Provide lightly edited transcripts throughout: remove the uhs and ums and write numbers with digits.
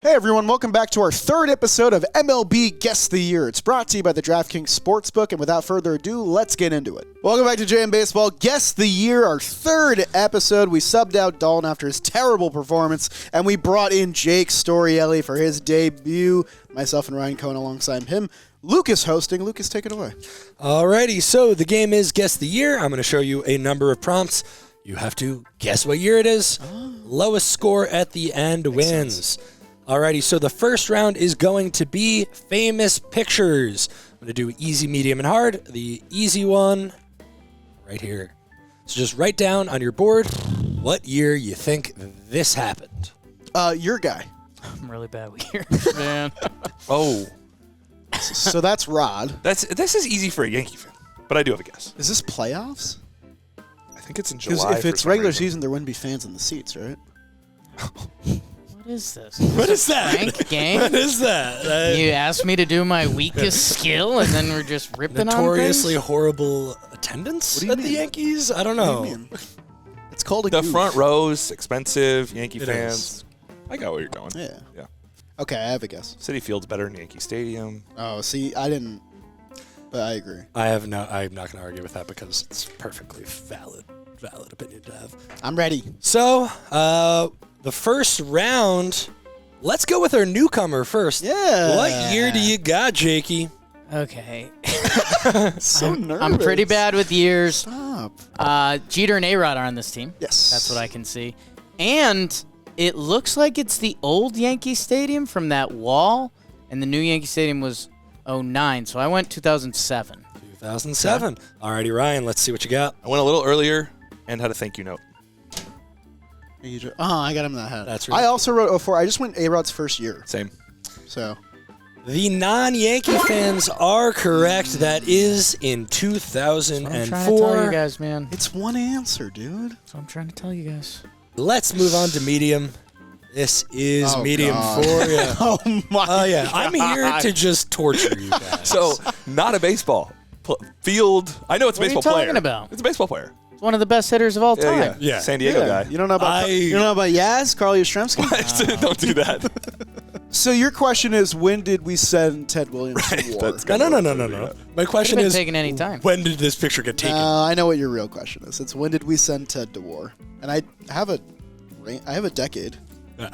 Hey everyone, welcome back to our third episode of MLB Guess the Year. It's brought to you by the DraftKings Sportsbook, and without further ado, let's get into it. Welcome back to JM Baseball Guess the Year, our third episode. We subbed out Dalton after his terrible performance, and we brought in Jake Storielli for his debut. Myself and Ryan Cohen alongside him. Lucas hosting. Lucas, take it away. Alrighty, so the game is Guess the Year. I'm going to show you a number of prompts. You have to guess what year it is. Lowest score at the end wins. Alrighty, so the first round is going to be famous pictures. I'm going to do easy, medium, and hard. The easy one right here. So just write down on your board what year you think this happened. Your guy. I'm really bad with years, man. Oh. So that's Rod. This is easy for a Yankee fan, but I do have a guess. Is this playoffs? I think it's in Because July. if it's regular season, there wouldn't be fans in the seats, right? What is this? What is that? Prank game? What is that? You asked me to do my weakest skill, and then we're just ripping Notoriously on things? horrible attendance What do you at the mean? Yankees? I don't What know. do you mean? It's called a The goof. front rows, expensive, Yankee It fans. is. I got where you're going. Yeah. Yeah. Okay, I have a guess. City Field's better than Yankee Stadium. Oh, see, I didn't, but I agree. I'm not going to argue with that because it's perfectly valid opinion to have. I'm ready. So, the first round, let's go with our newcomer first. Yeah. What year do you got, Jakey? Okay. So nervous. I'm pretty bad with years. Stop. Jeter and A-Rod are on this team. Yes. That's what I can see. And it looks like it's the old Yankee Stadium from that wall, and the new Yankee Stadium was 2009, so I went 2007. 2007. Alrighty, Ryan, let's see what you got. I went a little earlier and had a thank you note. I got him in that head. That's right. I also wrote 04. I just went A-Rod's first year. Same. So. The non-Yankee fans are correct. That is in That's what I'm trying to tell 2004. you guys, man. It's one answer, dude. That's what I'm trying to tell you guys. Let's move on to medium. This is Oh, medium God. for you. Oh, my Oh, yeah. I'm God. here to just torture you guys. So, not a baseball field. I know it's a What are you baseball player. talking about? It's a baseball player. It's one of the best hitters of all time. Yeah. San Diego Yeah. guy. You don't know about Yaz, Carl Yastrzemski? Don't do that. So your question is, when did we send Ted Williams to war? That's No. My question been is, taken any time. when did this picture get taken? I know what your real question is. It's when did we send Ted to war? And I have a decade.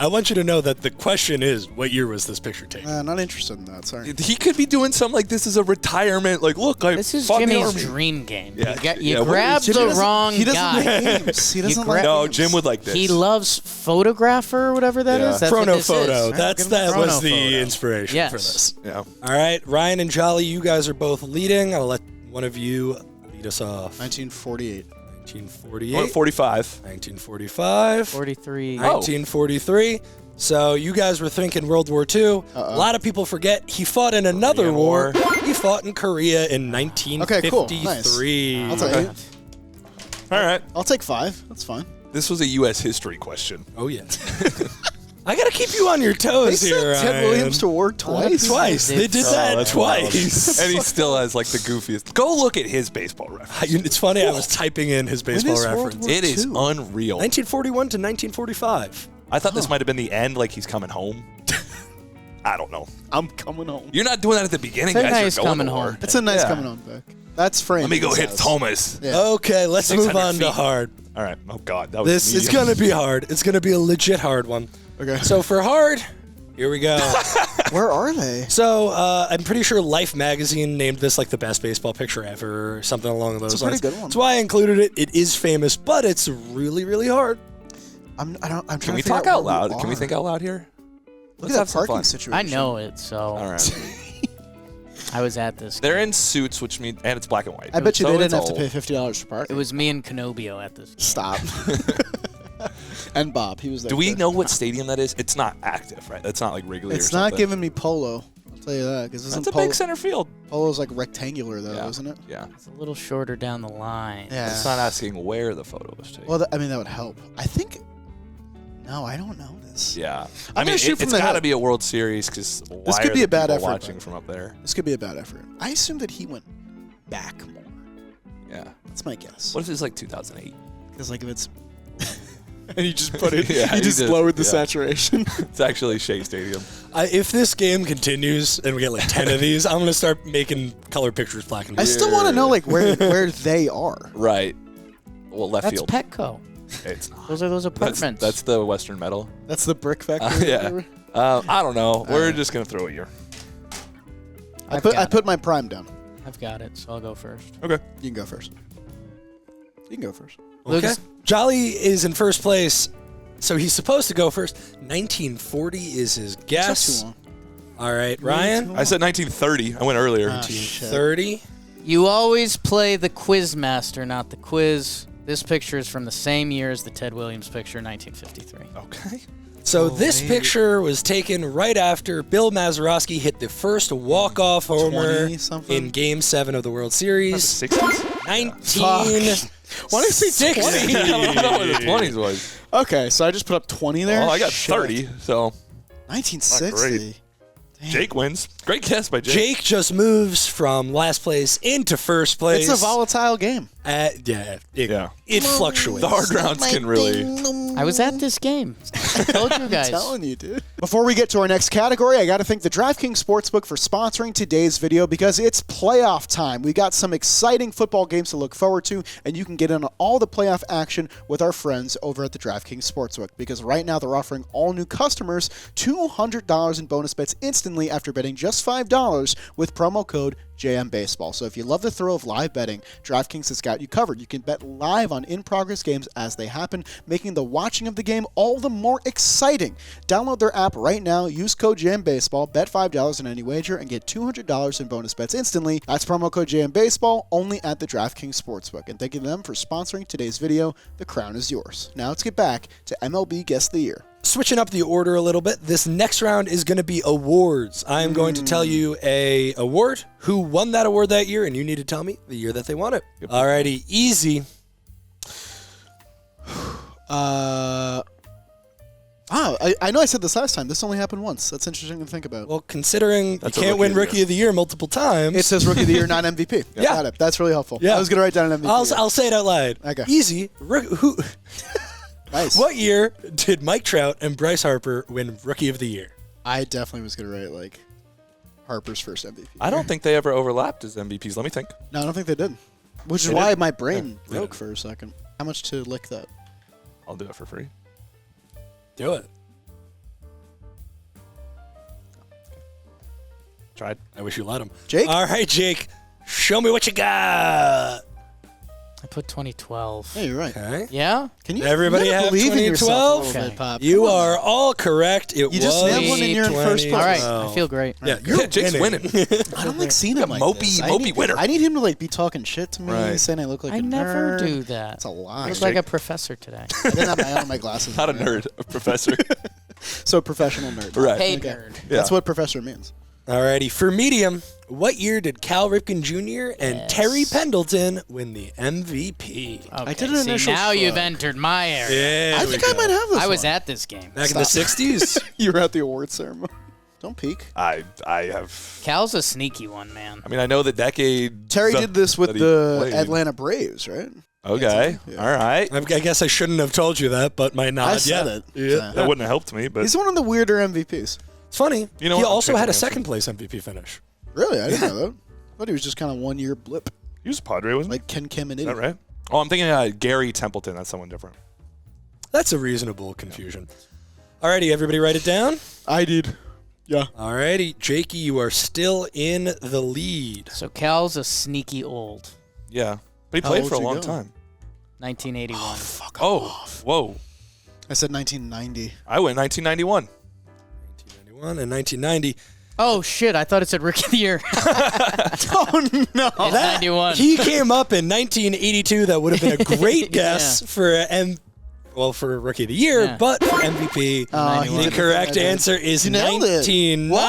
I want you to know that the question is, what year was this picture taken? Not interested in that. Sorry. He could be doing something like this is a retirement. Like, look, I This is fought in the Jimmy's Army. dream game. Yeah. You Yeah, what grabbed is- the wrong He doesn't guy. like games. He doesn't like No, games. Jim would like this. He loves photographer or whatever that Yeah. is. That's what this Photo. is. That was Chrono the photo. inspiration Yes. for this. Yeah. All right, Ryan and Jolly, you guys are both leading. I'll let one of you lead us off. 1948. 1948, I went 45. 1945, 43. 1943. So you guys were thinking World War II. A lot of people forget he fought in another Korean war. War. He fought in Korea in 1953. Okay, cool. Nice. I'll take it. All right. I'll take 5. That's fine. This was a U.S. history question. Oh, yeah. I got to keep you on your toes They here, sent Ted Ryan. Williams to war twice. Twice. They did that that's twice. and he still has like the goofiest. Go look at his baseball reference. It's funny, I was typing in his baseball is World reference. War It is II? unreal. 1941 to 1945. I thought this might have been the end, like he's coming home. I don't know. I'm coming home. You're not doing that at the beginning, It's a guys. nice You're going coming to war. home. It's a nice Yeah. coming home pick. That's framed. Let me go in hit his house. Thomas. Yeah. Okay, let's move 600 on to feet. hard. All right. Oh, God. That was This is medium. going to be hard. It's going to be a legit hard one. Okay. So for hard, here we go. Where are they? So I'm pretty sure Life magazine named this like the best baseball picture ever or something along those It's a pretty lines. good one. That's why I included it. It is famous, but it's really, really hard. I'm trying Can to we figure talk out out where loud? Can we think out loud here? Look Let's at have that some parking fun. situation. I know it, so All right. I was at this. They're in suits, which means, and it's black and white. I bet you So they it's didn't have to old. pay $50 for It parking. was me and Canobio at this. Stop. And Bob, he was there. Do we too. know what stadium that is? It's not active, right? That's not like Wrigley or It's something. not giving me polo. I'll tell you that because That's a big center field. Polo's like rectangular though, Yeah. isn't it? Yeah. It's a little shorter down the line. Yeah. It's not asking where the photo was taken. Well, I mean that would help. I think. No, I don't know this. Yeah. I'm I mean, gonna shoot from it's the got to head. be a World Series because This could be a bad effort, watching but- from up there. This could be a bad effort. I assume that he went back more. Yeah. That's my guess. What if it's like 2008? Because like if it's And you just put it. Yeah, you just lowered the saturation. It's actually Shea Stadium. If this game continues and we get like 10 of these, I'm gonna start making color pictures black and I white. still want to know like where they are. Right. Well, left That's field. Petco. It's not. Those are those apartments. That's the Western Metal. That's the brick factory. Yeah. I don't know. We're just gonna throw a year. I put my prime down. I've got it, so I'll go first. Okay. You can go first. You can go first. Okay. Lucas? Jolly is in first place, so he's supposed to go first. 1940 is his guess. Too long. All right, Ryan. I said 1930. I went earlier. 1930. You always play the quiz master, not the quiz. This picture is from the same year as the Ted Williams picture, 1953. Okay. So this picture was taken right after Bill Mazeroski hit the first walk-off homer 20-something? in Game 7 of the World Series. 60s? 1960. Why did I say 20? I don't know what the 20s was. Okay, so I just put up 20 there. Well, I got Shit. 30, so 1960. Jake wins. Great guess by Jake. Jake just moves from last place into first place. It's a volatile game. It fluctuates. The hard rounds can really. I was at this game. I told you guys. I'm telling you, dude. Before we get to our next category, I got to thank the DraftKings Sportsbook for sponsoring today's video because it's playoff time. We got some exciting football games to look forward to, and you can get in on all the playoff action with our friends over at the DraftKings Sportsbook because right now they're offering all new customers $200 in bonus bets instantly after betting just $5 with promo code JM Baseball. So if you love the thrill of live betting, DraftKings has got you covered. You can bet live on in-progress games as they happen, making the watching of the game all the more exciting. Download their app right now, use code JM Baseball, bet $5 on any wager, and get $200 in bonus bets instantly. That's promo code JM Baseball only at the DraftKings Sportsbook. And thank you to them for sponsoring today's video. The crown is yours. Now let's get back to MLB Guess the Year. Switching up the order a little bit, this next round is going to be awards. I am going to tell you a award, who won that award that year, and you need to tell me the year that they won it. Yep. Alrighty, easy. I know I said this last time. This only happened once. That's interesting to think about. Well, considering That's you a can't win Rookie Rookie of the Year multiple times. It says Rookie of the Year, not MVP. Yeah. Got it. That's really helpful. Yeah. I was going to write down an MVP. I'll say it out loud. Okay. Easy. Nice. What year did Mike Trout and Bryce Harper win Rookie of the Year? I definitely was going to write, like, Harper's first MVP. I don't think they ever overlapped as MVPs. Let me think. No, I don't think they did. Which is They why did? my brain Yeah. broke for a second. How much to lick that? I'll do it for free. Do it. Tried. I wish you let him. Jake? All right, Jake. Show me what you got. I put 2012. Hey, you're right. Okay. Yeah? Can you Everybody you gotta have believe in yourself 2012? a little Okay. bit, Pop? You Come on. are all correct. It You was just nailed one and you're in first place. All right. 2012. I feel great. Yeah, Yeah, Jake's winning. I don't like seeing him like Mopey- this. mopey winner. I need him to like be talking shit to me, Right. saying I look like I a never nerd. do that. That's a I lie. look like a professor today. I didn't have my, my glasses. Not a on. nerd, a professor. So professional nerd. Right. Hey, Okay. nerd. Yeah. That's what professor means. Alrighty, for medium, what year did Cal Ripken Jr. and Yes. Terry Pendleton win the MVP? Okay, I did an see, initial now you've shrug. entered my area. Yeah, I think I might have this. I was one. at this game. back in the Stop. 60s. You were at the awards ceremony. Don't peek. I have. Cal's a sneaky one, man. I mean, I know the decade. Terry did this with that he the played. Atlanta Braves, right? Okay. Yeah. All right. I guess I shouldn't have told you that, but my nod. I said yeah. it. Yeah. That wouldn't have helped me, but He's one of the weirder MVPs. It's funny. You know he what? I'm also had a changing second place MVP finish. Really? I didn't know that. I thought he was just kind of 1 year blip, he was a Padre, wasn't he? like Ken Kamenity. Is that right? Oh, I'm thinking Gary Templeton. That's someone different. That's a reasonable confusion. Alrighty, everybody write it down. I did. Yeah. Alrighty, Jakey, you are still in the lead. So Cal's a sneaky old. Yeah. But he How played old for a you long go? time. 1981. Fuck Oh, off. whoa. I said 1990. I went 1991. 1991 and 1990. Oh, shit. I thought it said Rookie of the Year. Oh, no. It's 91. He came up in 1982. That would have been a great guess Yeah. for Rookie of the Year, Yeah. but for MVP, he the did correct answer is You nailed it. 1991.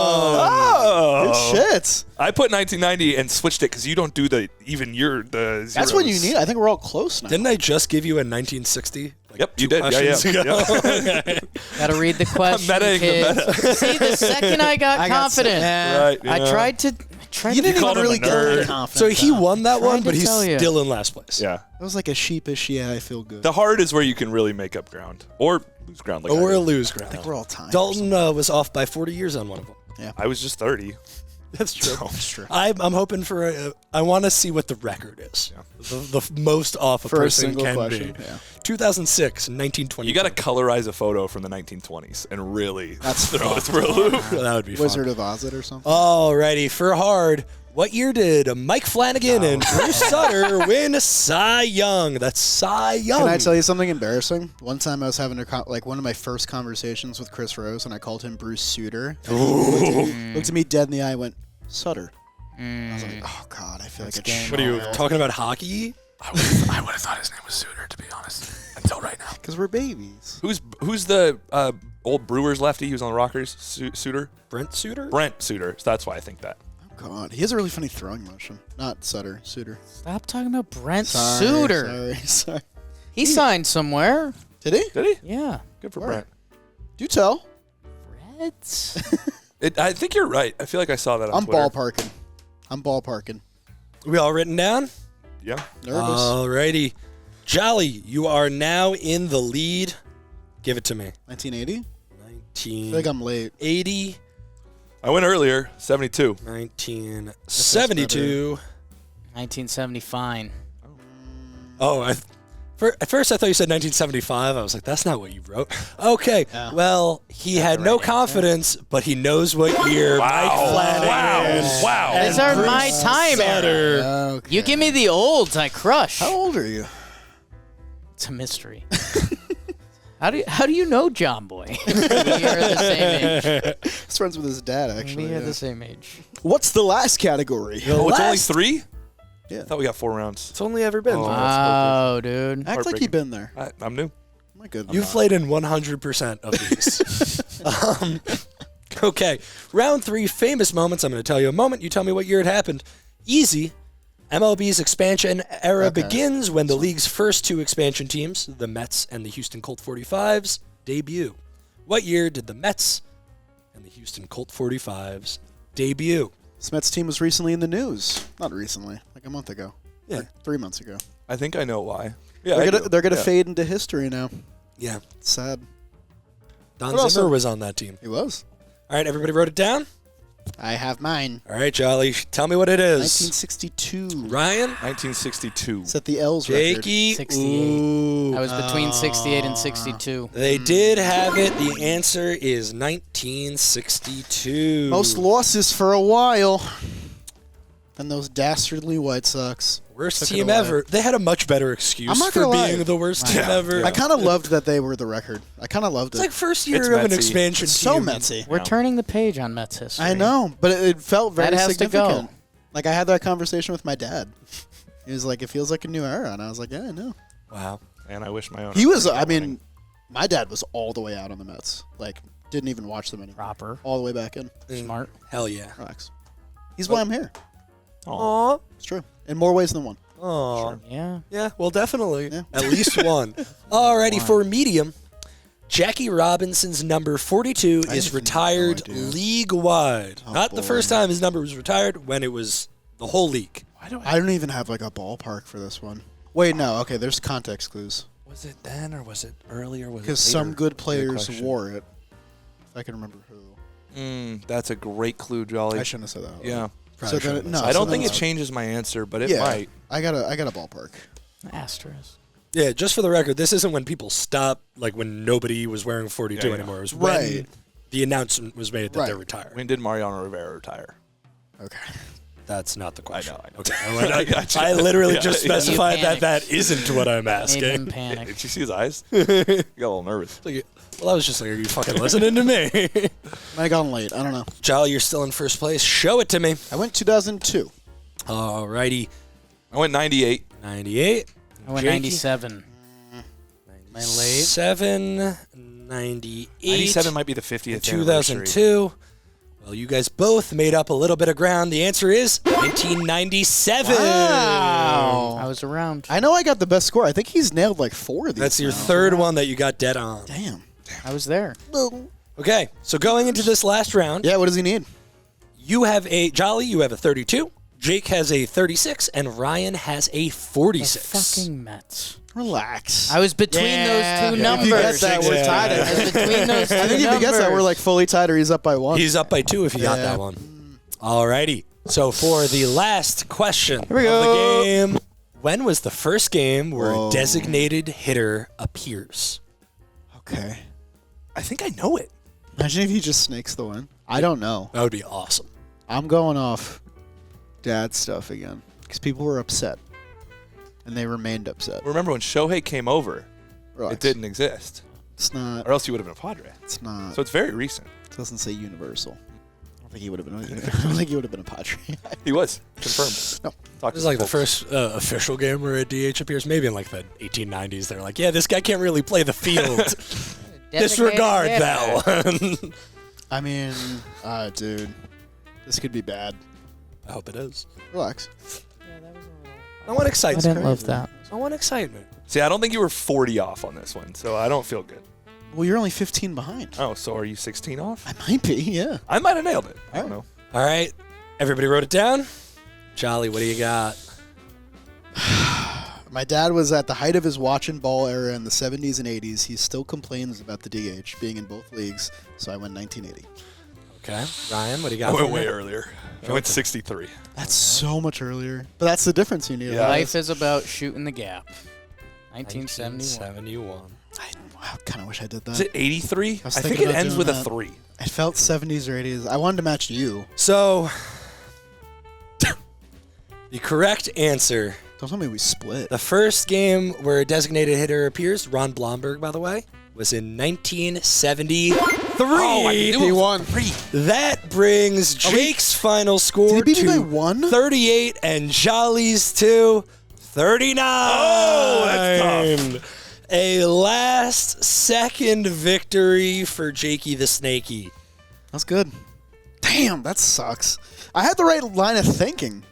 Oh. Good shit. I put 1990 and switched it because you don't do the zeros. That's what you need. I think we're all close now. Didn't I just give you a 1960? Yep, you did. Yeah, questions yeah. ago? Yep. Gotta read the question, Meta-ing the kids. See, the second I got I got confident, sick. Right. I yeah. tried to You didn't even called him really a get nerd. that confident. So he won that one, to but he's tell you. still in last place. Yeah. That was like a sheepish, yeah, I feel good. The hard is where you can really make up ground or lose ground. Like Or I did. lose ground. I think we're all timed. Dalton was off by 40 years on one of them. I was just 30. That's true. That's true. I'm hoping for I want to see what the record is. Yeah. The most off a For a person single can question, be. yeah. 2006, 1920. You got to colorize a photo from the 1920s and really That's throw it for a loop. That would be Wizard fun. of Oz it or something. Alrighty, for hard. What year did Mike Flanagan and Bruce Sutter win Cy Young? That's Cy Young. Can I tell you something embarrassing? One time I was having one of my first conversations with Chris Rose, and I called him Bruce Sutter. Looked at me dead in the eye and went, Sutter. I was like, oh, God, I feel like a game What are you talking about, hockey? I would have thought his name was Suter, to be honest, until right now. Because we're babies. Who's the old Brewers lefty? He was on the Rockers. Suter? Brent Suter? Brent Suter. So that's why I think that. Oh, God. He has a really funny throwing motion. Not Sutter, Suter. Stop talking about Brent Sorry, Suter. Sorry. He signed somewhere. Did he? Did he? Yeah. Good for Where? Brent. Do tell. Reds. I think you're right. I feel like I saw that on I'm Twitter. ballparking. We all written down? Yeah. Nervous. Alrighty. Jolly, you are now in the lead. Give it to me. 1980? I feel like 1980, I'm late. I went earlier, 72. 1972. 1975. Oh, at first I thought you said 1975. I was like, that's not what you wrote. Okay. Yeah. Well, he had no confidence, but he knows what year Mike Flanagan. Wow. and These are Bruce my time Sutter. era. Okay. You give me the olds, I crush. How old are you? It's a mystery. How do you know John Boy? We are the same age. He's friends with his dad, actually. We are yeah. the same age. What's the last category? The Oh, it's only last- 3? Yeah. I thought we got 4 rounds. It's only ever been. Oh. Wow, dude. Act like you've been there. I'm new. My goodness. You've played in 100% of these. Okay. Round 3, famous moments. I'm going to tell you a moment. You tell me what year it happened. Easy. MLB's expansion era Okay. begins when the league's first 2 expansion teams, the Mets and the Houston Colt 45s, debut. What year did the Mets and the Houston Colt 45s debut? This Mets team was recently in the news. Not recently, like a month ago. Yeah. Or 3 months ago. I think I know why. Yeah, They're gonna Yeah. fade into history now. Yeah. It's sad. Don What else? Zimmer was on that team. He was. All right, everybody wrote it down? I have mine. All right, Jolly, tell me what it is. 1962. Ryan? 1962. Set the L's record. Jakey? 68. Ooh. I was between 68 and 62. They did have it. The answer is 1962. Most losses for a while. And those dastardly White Sox. Worst Took it team away. ever. They had a much better excuse I'm not for gonna lie. being the worst team Yeah. ever. I kind of loved that they were the record. I kind of loved It's it. like first year It's of an Metsy. expansion It's team. so Metsy. We're turning the page on Mets history. I know, but it felt very That has to go. significant. Like, I had that conversation with my dad. He was like, it feels like a new era. And I was like, yeah, I know. Wow. And I wish my own. He was, I mean, my dad was all the way out on the Mets. Like, didn't even watch them anymore. Proper. All the way back in. Smart. Hell yeah. Relax. He's why I'm here. Aw. It's true. In more ways than one. Aw. Yeah. Yeah, well, definitely. Yeah. At least one. Alrighty, for medium, Jackie Robinson's number 42 I is have no retired idea. league-wide. Oh, Not the boy. first time his number was retired, when it was the whole league. Why do I don't even have, like, a ballpark for this one. Wait, no. Okay, there's context clues. Was it then or was it earlier? Was it Because some later? good Good players question. wore it. If I can remember who. That's a great clue, Jolly. I shouldn't have said that. Yeah. So then, no, I don't so think then it changes my answer, but it yeah, might. I got a ballpark. Asterisk. Yeah, just for the record, this isn't when people stopped, like when nobody was wearing 42 Yeah. anymore. It was Right. when the announcement was made that they're Right. retired. When did Mariano Rivera retire? Okay. That's not the question. I know. Okay. I got you. I literally Yeah, just yeah. specified You that panicked. that isn't what I'm Made him asking. panic. Did you see his eyes? He got a little nervous. Well, I was just like, are you fucking listening to me? Might have gone late. I don't know. Jolly, you're still in first place. Show it to me. I went 2002. Alrighty. I went 98. 98. I went Jakey? 97. Am I late? 7, 98. 97 might be the 50th 2002. Well, you guys both made up a little bit of ground. The answer is 1997. I was around. I know I got the best score. I think he's nailed like 4 of these. That's your now. third one that you got dead on. Damn. I was there. Okay, so going into this last round, Yeah, what does he need? You have a Jolly. You have a 32. Jake has a 36, and Ryan has a 46. Fucking Mets. Relax. I was between those two numbers. If you get that, we're tied. I was between those two I think if you get that, we're like fully tied, or he's up by 1. He's up by 2 if you got that one. Alrighty. So for the last question we of go. the game, when was the first game where a designated hitter appears? Okay. I think I know it. Imagine if he just snakes the win. I don't know. That would be awesome. I'm going off dad stuff again because people were upset, and they remained upset. Remember when Shohei came over, Relax. it didn't exist. It's not. Or else he would have been a Padre. It's not. So it's very recent. It doesn't say universal. I don't think he would have been. I don't think he would have been a Padre. He was. Confirmed. No. Talk This is to like the folks. first official game where a DH appears, maybe in like the 1890s. They're like, yeah, this guy can't really play the field. Disregard that one. I mean, dude, this could be bad. I hope it is. Relax. I want I excitement. didn't love that. I want excitement. See, I don't think you were 40 off on this one, so I don't feel good. Well, you're only 15 behind. Oh, so are you 16 off? I might be. Yeah. I might have nailed it. I don't know. All right. Everybody wrote it down? Jolly, what do you got? My dad was at the height of his watch and ball era in the 70s and 80s. He still complains about the DH being in both leagues, so I went 1980. Okay. Ryan, what do you I got? went for way me? earlier. I went 63. That's so much earlier. But that's the difference you need. Yeah. Life is about shooting the gap. 1971. 1971. I kind of wish I did that. Is it 83? I was I think thinking it about ends doing with a that. 3. It felt 70s or 80s. I wanted to match you. So, the correct answer, Don't tell me we split. the first game where a designated hitter appears, Ron Blomberg, by the way, was in 1973. He won. That brings Jake's final score Did he beat me by to 1? 38 and Jolly's to 39. Oh, that's tough. A last-second victory for Jakey the Snakey. That's good. Damn, that sucks. I had the right line of thinking.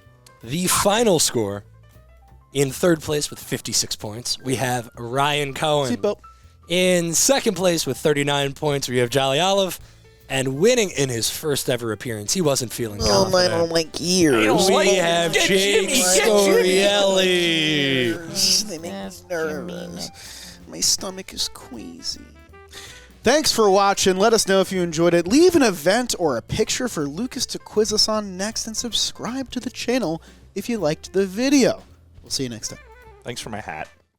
The final score, in third place with 56 points, we have Ryan Cohen. Seatbelt. In second place with 39 points, we have Jolly Olive. And winning in his first ever appearance, he wasn't feeling confident. like ears. We have Jake Storielli. They make me nervous. My stomach is queasy. Thanks for watching. Let us know if you enjoyed it. Leave an event or a picture for Lucas to quiz us on next, and subscribe to the channel if you liked the video. We'll see you next time. Thanks for my hat.